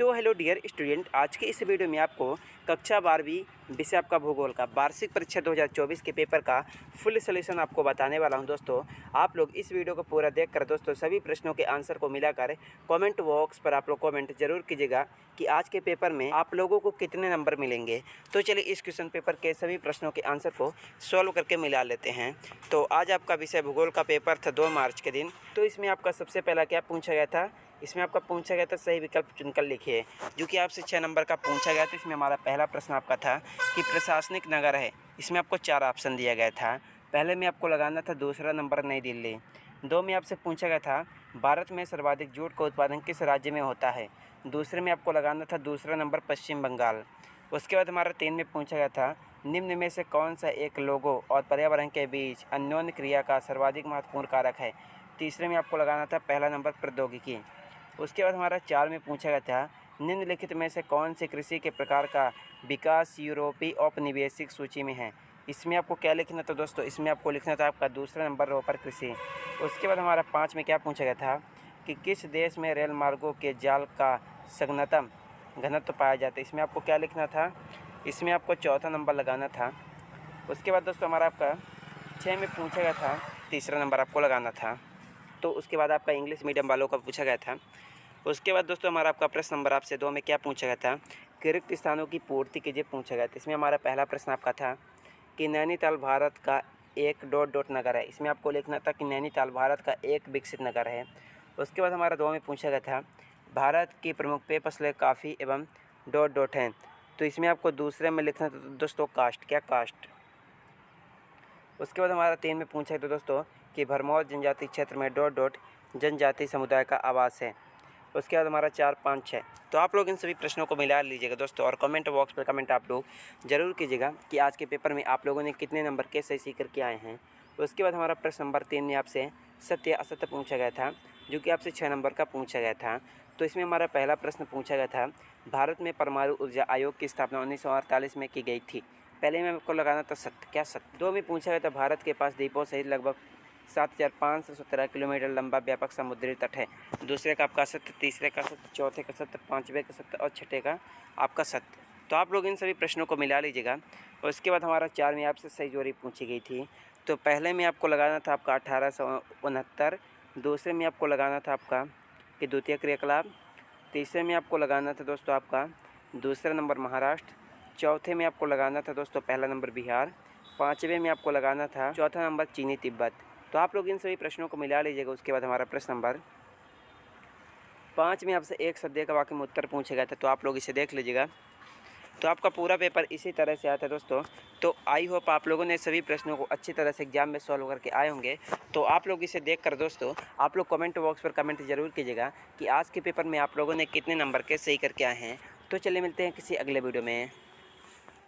तो hello dear student, आज के इस वीडियो में आपको कक्षा 12वीं विषय आपका भूगोल का वार्षिक परीक्षा 2024 के पेपर का फुल सॉल्यूशन आपको बताने वाला हूं। दोस्तों आप लोग इस वीडियो को पूरा देखकर दोस्तों सभी प्रश्नों के आंसर को मिलाकर कमेंट बॉक्स पर आप लोग कमेंट जरूर कीजिएगा कि आज के पेपर में आप लोगों को कितने नंबर मिलेंगे। तो चलिए इस क्वेश्चन पेपर के सभी प्रश्नों के आंसर को सॉल्व करके मिला लेते हैं। तो आज आपका विषय भूगोल का पेपर था 2 मार्च के दिन। तो इसमें आपका सबसे पहला क्या पूछा गया था, इसमें आपका पूछा गया था सही विकल्प चुनकर लिखिए, जो कि आपसे 6 नंबर का पूछा गया। तो इसमें हमारा पहला प्रश्न आपका था कि प्रशासनिक नगर है। इसमें आपको 4 ऑप्शन दिया गया था। पहले में आपको लगाना था दूसरा नंबर नई दिल्ली। 2 में आपसे पूछा गया था भारत में सर्वाधिक जूट का उत्पादन किस राज्य में होता है। दूसरे में आपको लगाना था दूसरा नंबर पश्चिम बंगाल। उसके बाद हमारा 3 में पूछा गया था निम्न में से कौन सा एक लोगों और पर्यावरण के बीच अन्योन्य क्रिया का सर्वाधिक महत्वपूर्ण कारक है। तीसरे में आपको लगाना था पहला नंबर प्रौद्योगिकी। उसके बाद हमारा 4 में पूछा गया था निम्नलिखित में से कौन से कृषि के प्रकार का विकास यूरोपीय औपनिवेशिक सूची में है। इसमें आपको क्या लिखना था दोस्तों, इसमें आपको लिखना था आपका दूसरा नंबर रोपर कृषि। उसके बाद हमारा 5 में क्या पूछा गया था कि किस देश में रेल मार्गों के जाल का सघनतम घनत्व पाया जाता है। इसमें आपको क्या लिखना था, इसमें आपको चौथा नंबर लगाना था। उसके बाद दोस्तों हमारा आपका 6 में पूछा गया था तीसरा नंबर आपको लगाना था। तो उसके बाद आपका इंग्लिश मीडियम वालों का पूछा गया था। उसके बाद दोस्तों हमारा आपका प्रश्न नंबर आपसे 2 में क्या पूछा गया था कि रिक्त स्थानों की पूर्ति कीजिए पूछा गया था। इसमें हमारा पहला प्रश्न आपका था कि नैनीताल भारत का एक ... नगर है। इसमें आपको लिखना था कि नैनीताल भारत का एक विकसित नगर है। उसके बाद हमारा 2 में पूछा गया था भारत की प्रमुख पेय फसलें काफ़ी एवं ... हैं। तो इसमें आपको दूसरे में लिखना था दोस्तों कास्ट, क्या कास्ट। उसके बाद हमारा 3 में पूछा गया था दोस्तों कि भरमौर जनजाति क्षेत्र में ... जनजाति समुदाय का आवास है। उसके बाद हमारा 4, 5, 6। तो आप लोग इन सभी प्रश्नों को मिला लीजिएगा दोस्तों, और कमेंट बॉक्स पर कमेंट आप लोग जरूर कीजिएगा कि आज के पेपर में आप लोगों ने कितने नंबर के सही सीख करके आए हैं। उसके बाद हमारा प्रश्न नंबर 3 में आपसे सत्य असत्य पूछा गया था, जो कि आपसे 6 नंबर का पूछा गया था। तो इसमें हमारा पहला प्रश्न पूछा गया था भारत में परमाणु ऊर्जा आयोग की स्थापना 1948 में की गई थी। पहले में आपको लगाना था सत्य, क्या सत्य। 2 में पूछा गया था भारत के पास द्वीपों सहित लगभग 7,517 किलोमीटर लंबा व्यापक समुद्री तट है। दूसरे का आपका सत्य, तीसरे का सत्य, चौथे का सत्य, 5वें का सत्य और 6ठे का आपका सत्य। तो आप लोग इन सभी प्रश्नों को मिला लीजिएगा। और उसके बाद हमारा 4 में आपसे सही जोड़ी पूछी गई थी। तो पहले में आपको लगाना था आपका 1869। दूसरे में आपको लगाना था आपका कि द्वितीय क्रियाकलाप। तीसरे में आपको लगाना था दोस्तों आपका दूसरा नंबर महाराष्ट्र। चौथे में आपको लगाना था दोस्तों पहला नंबर बिहार। 5वें में आपको लगाना था चौथा नंबर चीनी तिब्बत। तो आप लोग इन सभी प्रश्नों को मिला लीजिएगा। उसके बाद हमारा प्रश्न नंबर 5 में आपसे एक सद्य का वाक्य में उत्तर पूछा गया था, तो आप लोग इसे देख लीजिएगा। तो आपका पूरा पेपर इसी तरह से आता है दोस्तों। तो आई होप आप लोगों ने सभी प्रश्नों को अच्छी तरह से एग्जाम में सॉल्व करके आए होंगे। तो आप लोग इसे देखकर दोस्तों आप लोग कमेंट बॉक्स पर कमेंट जरूर कीजिएगा कि आज के पेपर में आप लोगों ने कितने नंबर के सही करके आए हैं। तो चलिए मिलते हैं किसी अगले वीडियो में।